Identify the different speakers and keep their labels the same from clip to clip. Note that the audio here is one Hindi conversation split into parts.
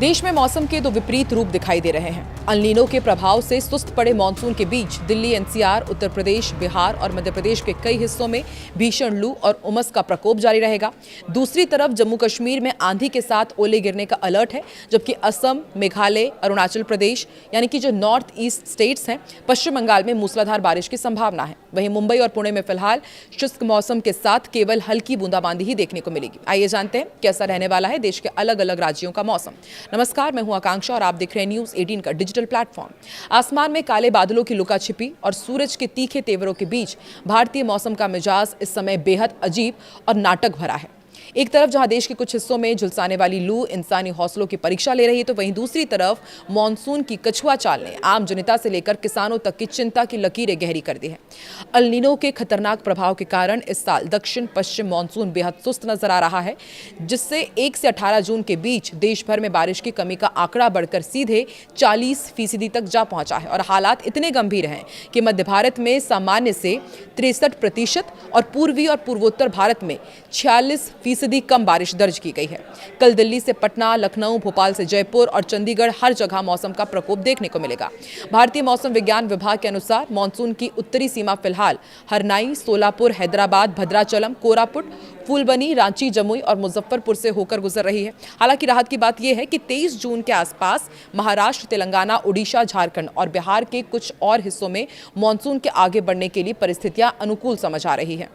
Speaker 1: देश में मौसम के दो विपरीत रूप दिखाई दे रहे हैं। अल नीनो के प्रभाव से सुस्त पड़े मानसून के बीच दिल्ली, एनसीआर, उत्तर प्रदेश, बिहार और मध्य प्रदेश के कई हिस्सों में भीषण लू और उमस का प्रकोप जारी रहेगा। दूसरी तरफ जम्मू कश्मीर में आंधी के साथ ओले गिरने का अलर्ट है, जबकि असम, मेघालय, अरुणाचल प्रदेश यानी कि जो नॉर्थ ईस्ट स्टेट्स हैं, पश्चिम बंगाल में मूसलाधार बारिश की संभावना है। वहीं मुंबई और पुणे में फिलहाल शुष्क मौसम के साथ केवल हल्की बूंदाबांदी ही देखने को मिलेगी। आइए जानते हैं कैसा रहने वाला है देश के अलग अलग राज्यों का मौसम। नमस्कार, मैं हूं आकांक्षा और आप देख रहे हैं न्यूज़ 18 का डिजिटल प्लेटफॉर्म। आसमान में काले बादलों की लुका छिपी और सूरज के तीखे तेवरों के बीच भारतीय मौसम का मिजाज इस समय बेहद अजीब और नाटक भरा है। एक तरफ जहां देश के कुछ हिस्सों में झुलसाने वाली लू इंसानी हौसलों की परीक्षा ले रही है, तो वहीं दूसरी तरफ मानसून की कछुआ चाल ने आम जनता से लेकर किसानों तक की चिंता की लकीरें गहरी कर दी है। अल नीनो के खतरनाक प्रभाव के कारण इस साल दक्षिण पश्चिम मानसून बेहद सुस्त नजर आ रहा है, जिससे 1 से 18 जून के बीच देश भर में बारिश की कमी का आंकड़ा बढ़कर सीधे 40% तक जा पहुंचा है। और हालात इतने गंभीर हैं कि मध्य भारत में सामान्य से 63% और पूर्वी और पूर्वोत्तर भारत में 46% कम बारिश दर्ज की गई है। कल दिल्ली से पटना, लखनऊ, भोपाल से जयपुर और चंडीगढ़ हर जगह मौसम का प्रकोप देखने को मिलेगा। भारतीय मौसम विज्ञान विभाग के अनुसार मानसून की उत्तरी सीमा फिलहाल हरनाई, सोलापुर, हैदराबाद, भद्राचलम, कोरापुट, फूलबनी, रांची, जमुई और मुजफ्फरपुर से होकर गुजर रही है। हालांकि राहत की बात यह है कि 23 जून के आसपास महाराष्ट्र, तेलंगाना, उड़ीसा, झारखंड और बिहार के कुछ और हिस्सों में मानसून के आगे बढ़ने के लिए परिस्थितियां अनुकूल समझ आ रही है।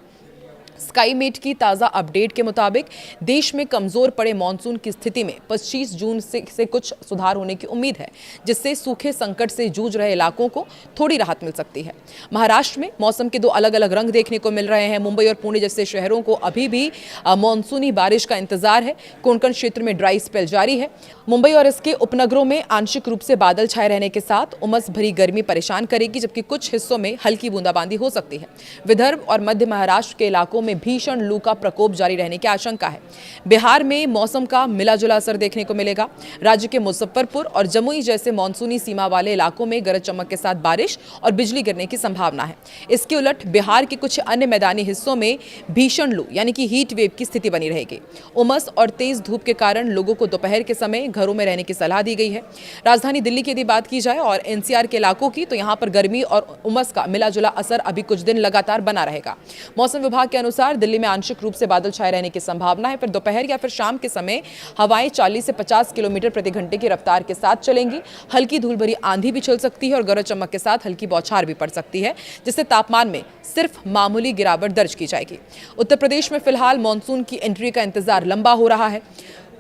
Speaker 1: स्काईमेट की ताज़ा अपडेट के मुताबिक देश में कमजोर पड़े मानसून की स्थिति में 25 जून से कुछ सुधार होने की उम्मीद है, जिससे सूखे संकट से जूझ रहे इलाकों को थोड़ी राहत मिल सकती है। महाराष्ट्र में मौसम के दो अलग अलग रंग देखने को मिल रहे हैं। मुंबई और पुणे जैसे शहरों को अभी भी मानसूनी बारिश का इंतजार है। कोंकण क्षेत्र में ड्राई स्पेल जारी है। मुंबई और इसके उपनगरों में आंशिक रूप से बादल छाए रहने के साथ उमस भरी गर्मी परेशान करेगी, जबकि कुछ हिस्सों में हल्की बूंदाबांदी हो सकती है। विदर्भ और मध्य महाराष्ट्र के इलाकों में भीषण लू का प्रकोप जारी रहने की आशंका है। बिहार में मौसम का मिला जुला असर देखने को मिलेगा। राज्य के मुजफ्फरपुर और जमुई जैसे मानसूनी सीमा वाले इलाकों में गरज चमक के साथ बारिश और बिजली गिरने की संभावना है। इसके उलट बिहार के कुछ अन्य मैदानी हिस्सों में भीषण लू यानी कि हीट वेव की स्थिति बनी रहेगी। उमस और तेज धूप के कारण लोगों को दोपहर के समय घरों में रहने की सलाह दी गई है। राजधानी दिल्ली की यदि बात की जाए और एनसीआर के इलाकों की, तो यहां पर गर्मी और उमस का मिला जुला असर अभी कुछ दिन लगातार बना रहेगा। मौसम विभाग के अनुसार दिल्ली में आंशिक रूप से बादल छाए रहने की संभावना है। फिर दोपहर या फिर शाम के समय हवाएं 40 से 50 किलोमीटर प्रति घंटे की रफ्तार के साथ चलेंगी। हल्की धूल भरी आंधी भी चल सकती है और गरज चमक के साथ हल्की बौछार भी पड़ सकती है, जिससे तापमान में सिर्फ मामूली गिरावट दर्ज की जाएगी। उत्तर प्रदेश में फिलहाल मानसून की एंट्री का इंतजार लंबा हो रहा है।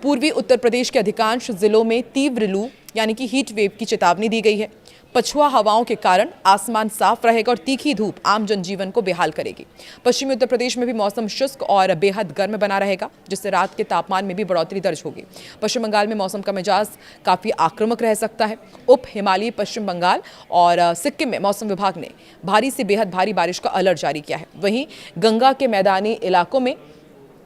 Speaker 1: पूर्वी उत्तर प्रदेश के अधिकांश जिलों में तीव्र लू यानी कि हीट वेव की चेतावनी दी गई है। पछुआ हवाओं के कारण आसमान साफ रहेगा और तीखी धूप आम जनजीवन को बेहाल करेगी। पश्चिमी उत्तर प्रदेश में भी मौसम शुष्क और बेहद गर्म बना रहेगा, जिससे रात के तापमान में भी बढ़ोतरी दर्ज होगी। पश्चिम बंगाल में मौसम का मिजाज काफी आक्रामक रह सकता है। उप हिमालयी पश्चिम बंगाल और सिक्किम में मौसम विभाग ने भारी से बेहद भारी बारिश का अलर्ट जारी किया है। वहीं गंगा के मैदानी इलाकों में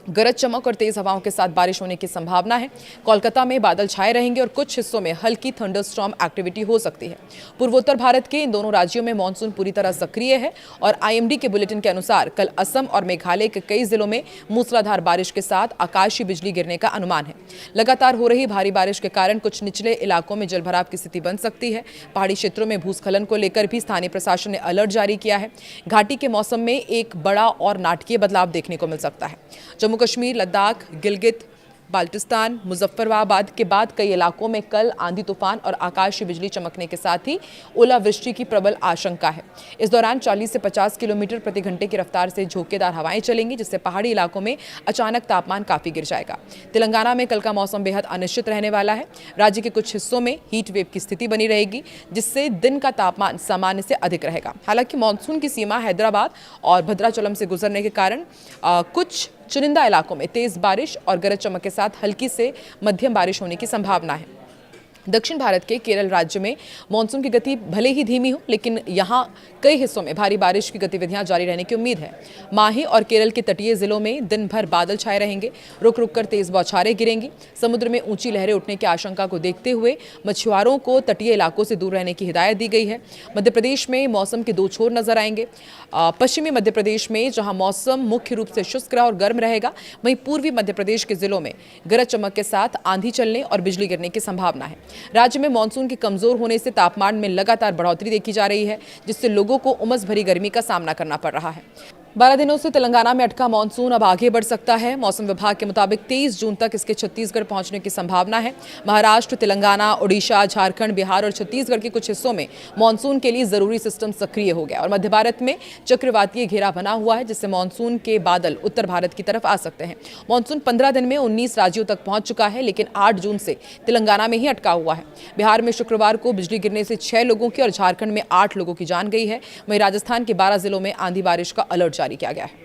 Speaker 1: गरज चमक और तेज हवाओं के साथ बारिश होने की संभावना है। कोलकाता में बादल छाए रहेंगे और कुछ हिस्सों में हल्की थंडरस्टॉर्म एक्टिविटी हो सकती है। पूर्वोत्तर भारत के इन दोनों राज्यों में मानसून पूरी तरह सक्रिय है और आईएमडी के बुलेटिन के अनुसार कल असम और मेघालय के कई जिलों में मूसलाधार बारिश के साथ आकाशीय बिजली गिरने का अनुमान है। लगातार हो रही भारी बारिश के कारण कुछ निचले इलाकों में जलभराव की स्थिति बन सकती है। पहाड़ी क्षेत्रों में भूस्खलन को लेकर भी स्थानीय प्रशासन ने अलर्ट जारी किया है। घाटी के मौसम में एक बड़ा और नाटकीय बदलाव देखने को मिल सकता है। जम्मू कश्मीर, लद्दाख, गिलगित, बाल्टिस्तान, मुजफ्फराबाद के बाद कई इलाकों में कल आंधी तूफान और आकाशीय बिजली चमकने के साथ ही ओलावृष्टि की प्रबल आशंका है। इस दौरान 40 से 50 किलोमीटर प्रति घंटे की रफ्तार से झोंकेदार हवाएं चलेंगी, जिससे पहाड़ी इलाकों में अचानक तापमान काफी गिर जाएगा। तेलंगाना में कल का मौसम बेहद अनिश्चित रहने वाला है। राज्य के कुछ हिस्सों में हीट वेव की स्थिति बनी रहेगी, जिससे दिन का तापमान सामान्य से अधिक रहेगा। हालांकि मानसून की सीमा हैदराबाद और भद्राचलम से गुजरने के कारण कुछ चुनिंदा इलाकों में तेज बारिश और गरज चमक के साथ हल्की से मध्यम बारिश होने की संभावना है। दक्षिण भारत के केरल राज्य में मानसून की गति भले ही धीमी हो, लेकिन यहां कई हिस्सों में भारी बारिश की गतिविधियां जारी रहने की उम्मीद है। माही और केरल के तटीय जिलों में दिन भर बादल छाए रहेंगे, रुक रुक कर तेज बौछारें गिरेंगी। समुद्र में ऊंची लहरें उठने की आशंका को देखते हुए मछुआरों को तटीय इलाकों से दूर रहने की हिदायत दी गई है। मध्य प्रदेश में मौसम के दो छोर नजर आएंगे। पश्चिमी मध्य प्रदेश में जहां मौसम मुख्य रूप से शुष्क और गर्म रहेगा, वहीं पूर्वी मध्य प्रदेश के जिलों में गरज चमक के साथ आंधी चलने और बिजली गिरने की संभावना है। राज्य में मानसून के कमजोर होने से तापमान में लगातार बढ़ोतरी देखी जा रही है, जिससे लोगों को उमस भरी गर्मी का सामना करना पड़ रहा है। 12 दिनों से तेलंगाना में अटका मानसून अब आगे बढ़ सकता है। मौसम विभाग के मुताबिक 23 जून तक इसके छत्तीसगढ़ पहुंचने की संभावना है। महाराष्ट्र, तेलंगाना, ओडिशा, झारखंड, बिहार और छत्तीसगढ़ के कुछ हिस्सों में मानसून के लिए जरूरी सिस्टम सक्रिय हो गया और मध्य भारत में चक्रवातीय घेरा बना हुआ है, जिससे मानसून के बादल उत्तर भारत की तरफ आ सकते हैं। मानसून 15 दिन में 19 राज्यों तक पहुंच चुका है, लेकिन 8 जून से तेलंगाना में ही अटका हुआ है। बिहार में शुक्रवार को बिजली गिरने से 6 लोगों की और झारखंड में 8 लोगों की जान गई है। वहीं राजस्थान के 12 जिलों में आंधी बारिश का अलर्ट जारी किया गया है।